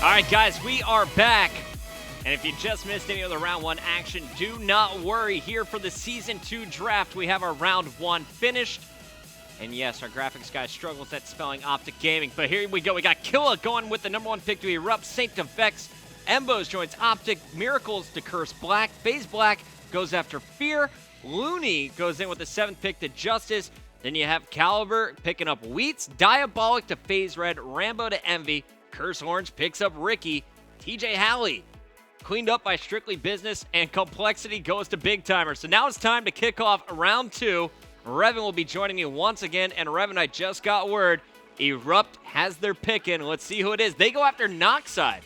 All right, guys, we are back. And if you just missed any of the round one action, do not worry. Here for the season 2 draft, we have our round 1 finished. And yes, our graphics guy struggles at spelling Optic Gaming. But here we go. We got Killa going with the number 1 pick to Erupt. Saint to Vex. Embos joins Optic. Miracles to Curse Black. FaZe Black goes after Fear. Looney goes in with the 7th pick to Justice. Then you have Caliber picking up Wheats. Diabolic to FaZe Red. Rambo to Envy. Curse Orange picks up Ricky. TJ Halley cleaned up by Strictly Business. And Complexity goes to Big Timer. So now it's time to kick off round 2. Revan will be joining me once again. And Revan, I just got word. Erupt has their pick in. Let's see who it is. They go after Noxide.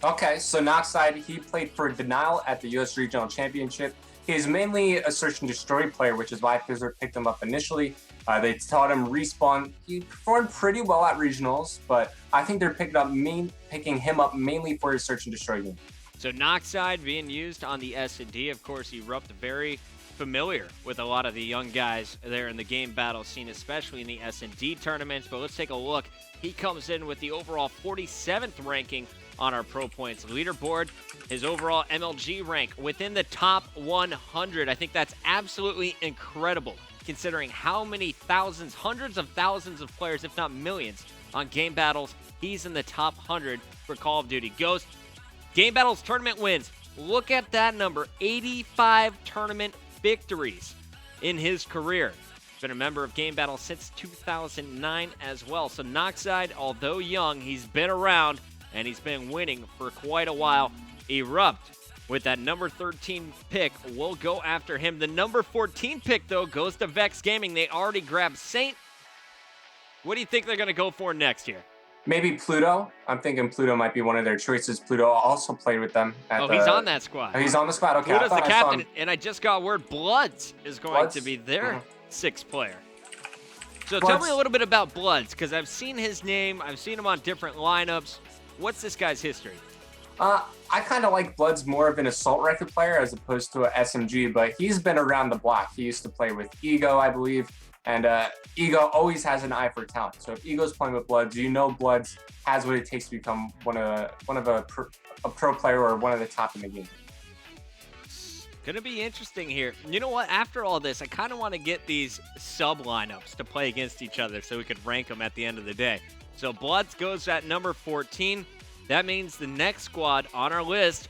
Okay, so Noxide, he played for Denial at the U.S. Regional Championship. He is mainly a Search and Destroy player, which is why FizzR picked him up initially. They taught him Respawn. He performed pretty well at Regionals, but I think they're picking him up mainly for his Search and Destroy game. So Noxide being used on the S&D. Of course, Erupt very familiar with a lot of the young guys there in the game battle scene, especially in the S&D tournaments. But let's take a look. He comes in with the overall 47th ranking on our Pro Points leaderboard. His overall MLG rank within the top 100. I think that's absolutely incredible, considering how many thousands, hundreds of thousands of players, if not millions, on game battles. He's in the top 100 for Call of Duty. Ghost, game battles tournament wins. Look at that number, 85 tournament victories in his career. He's been a member of Game Battle since 2009 as well. So Noxide, although young, he's been around and he's been winning for quite a while. Erupt with that number 13 pick will go after him. The number 14 pick, though, goes to Vex Gaming. They already grabbed Saint. What do you think they're going to go for next year? Maybe Pluto. I'm thinking Pluto might be one of their choices. Pluto also played with them. He's on that squad. He's on the squad. Okay, Pluto's the captain, and I just got word Bloods is going to be their 6th player. So tell me a little bit about Bloods, because I've seen his name. I've seen him on different lineups. What's this guy's history? I kind of like Bloods more of an assault rifle player as opposed to an SMG, but he's been around the block. He used to play with Ego, I believe, and Ego always has an eye for talent. So if Ego's playing with Bloods, you know Bloods has what it takes to become one of a pro player or one of the top in the game. It's gonna be interesting here. You know what? After all this, I kind of want to get these sub lineups to play against each other so we could rank them at the end of the day. So Bloods goes at number 14. That means the next squad on our list,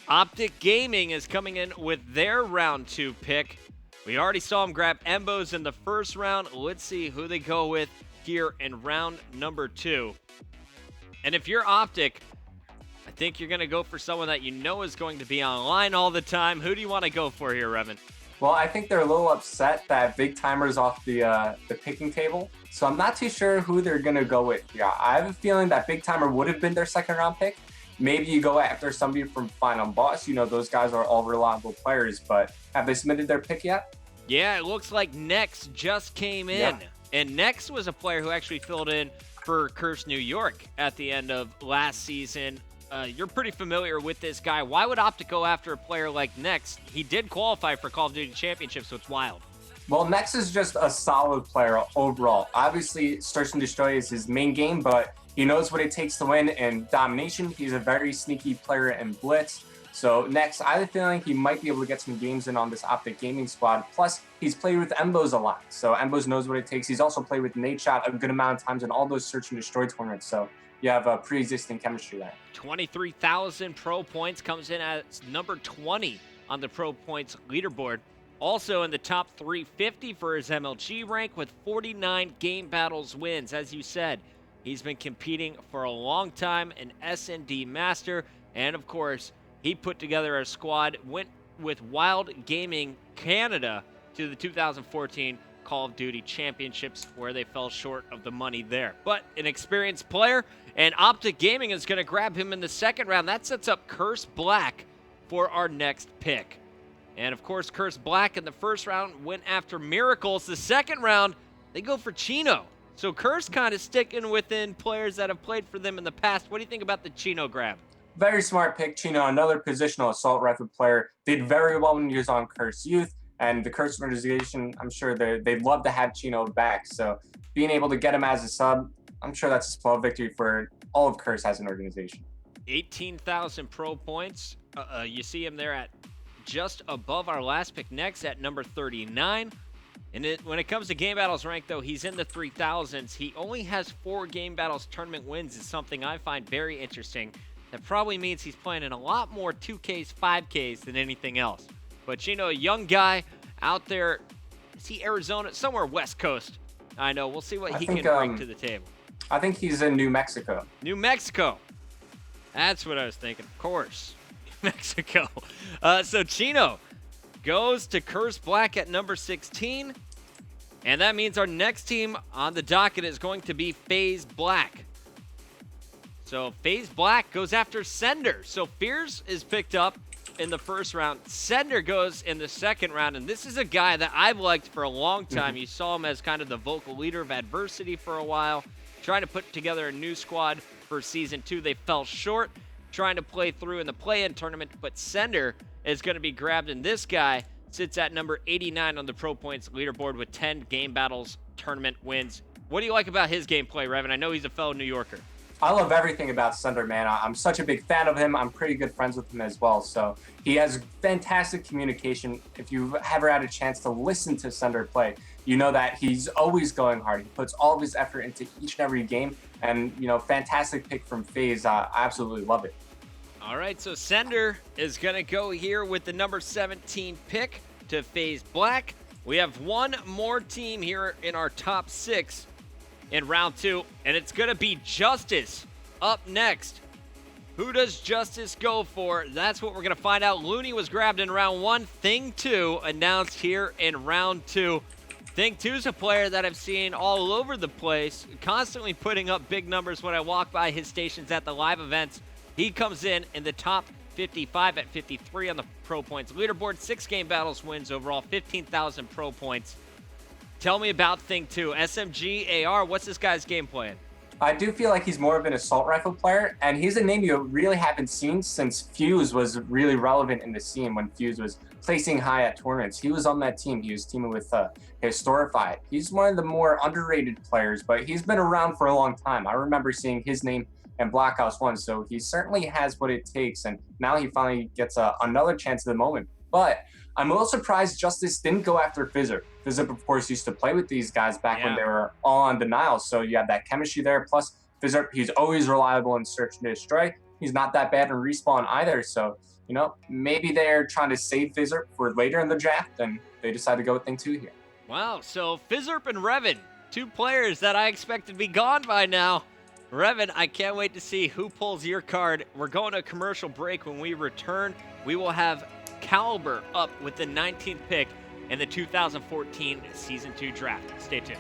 Optic Gaming, is coming in with their round 2 pick. We already saw them grab Embos in the first round. Let's see who they go with here in round number 2. And if you're Optic, I think you're going to go for someone that you know is going to be online all the time. Who do you want to go for here, Revan? Well, I think they're a little upset that Big Timer's off the picking table. So I'm not too sure who they're going to go with. Yeah, I have a feeling that Big Timer would have been their 2nd round pick. Maybe you go after somebody from Final Boss. You know, those guys are all reliable players, but have they submitted their pick yet? Yeah, it looks like Nex just came in. Yeah. And Nex was a player who actually filled in for Curse New York at the end of last season. You're pretty familiar with this guy. Why would Optic go after a player like Nex? He did qualify for Call of Duty Championship, so it's wild. Well, Nex is just a solid player overall. Obviously, Search and Destroy is his main game, but he knows what it takes to win in Domination. He's a very sneaky player in Blitz. So Nex, I have a feeling he might be able to get some games in on this Optic Gaming squad. Plus, he's played with Embos a lot. So Embos knows what it takes. He's also played with Nadeshot a good amount of times in all those Search and Destroy tournaments. So you have a pre-existing chemistry there. 23,000 pro points, comes in at number 20 on the pro points leaderboard. Also in the top 350 for his MLG rank with 49 game battles wins. As you said, he's been competing for a long time, an S&D master. And of course, he put together a squad, went with Wild Gaming Canada to the 2014 Call of Duty Championships, where they fell short of the money there. But an experienced player, and Optic Gaming is going to grab him in the 2nd round. That sets up Curse Black for our next pick. And of course, Curse Black in the 1st round went after Miracles. The 2nd round, they go for Chino. So Curse kind of sticking within players that have played for them in the past. What do you think about the Chino grab? Very smart pick, Chino, another positional assault rifle player. Did very well when he was on Curse Youth. And the Curse organization, I'm sure they'd love to have Chino back. So being able to get him as a sub, I'm sure that's a small victory for all of Curse as an organization. 18,000 pro points. You see him there at just above our last pick next at number 39. And when it comes to Game Battles rank, though, he's in the 3,000s. He only has 4 Game Battles tournament wins. Is something I find very interesting. That probably means he's playing in a lot more 2Ks, 5Ks than anything else. But, a young guy out there, is he Arizona? Somewhere West Coast. I know. We'll see what he can bring to the table. I think he's in New Mexico. New Mexico. That's what I was thinking. Of course. New Mexico. So Chino goes to Curse Black at number 16. And that means our next team on the docket is going to be FaZe Black. So FaZe Black goes after Sender. So Fears is picked up in the first round. Sender goes in the second round. And this is a guy that I've liked for a long time. You saw him as kind of the vocal leader of Adversity for a while. Trying to put together a new squad for Season 2. They fell short trying to play through in the play-in tournament. But Sender is going to be grabbed. And this guy sits at number 89 on the Pro Points leaderboard with 10 Game Battles tournament wins. What do you like about his gameplay, Revan? I know he's a fellow New Yorker. I love everything about Sender, man. I'm such a big fan of him. I'm pretty good friends with him as well. So he has fantastic communication. If you've ever had a chance to listen to Sender play, you know that he's always going hard. He puts all of his effort into each and every game. And, fantastic pick from FaZe. I absolutely love it. All right, so Sender is going to go here with the number 17 pick to FaZe Black. We have one more team here in our top 6 in round 2, and it's going to be Justice up next. Who does Justice go for? That's what we're going to find out. Looney was grabbed in round 1. Thing 2 announced here in round 2. Thing 2 is a player that I've seen all over the place, constantly putting up big numbers when I walk by his stations at the live events. He comes in the top 55 at 53 on the Pro Points leaderboard. 6 Game Battles wins overall, 15,000 Pro Points. Tell me about Thing 2. SMG, AR, what's this guy's game plan? I do feel like he's more of an assault rifle player, and he's a name you really haven't seen since Fuse was really relevant in the scene when Fuse was placing high at tournaments. He was on that team. He was teaming with Historified. He's one of the more underrated players, but he's been around for a long time. I remember seeing his name in Black Ops 1, so he certainly has what it takes, and now he finally gets another chance at the moment. But I'm a little surprised Justice didn't go after Fizzerp. Fizzerp, of course, used to play with these guys back when they were all on denial, so you have that chemistry there. Plus, Fizzerp, he's always reliable in Search and Destroy. He's not that bad in Respawn either, so, maybe they're trying to save Fizzerp for later in the draft, and they decided to go with Thing 2 here. Wow, so Fizzerp and Revan, 2 players that I expect to be gone by now. Revan, I can't wait to see who pulls your card. We're going to a commercial break. When we return, we will have Caliber up with the 19th pick in the 2014 Season 2 draft. Stay tuned.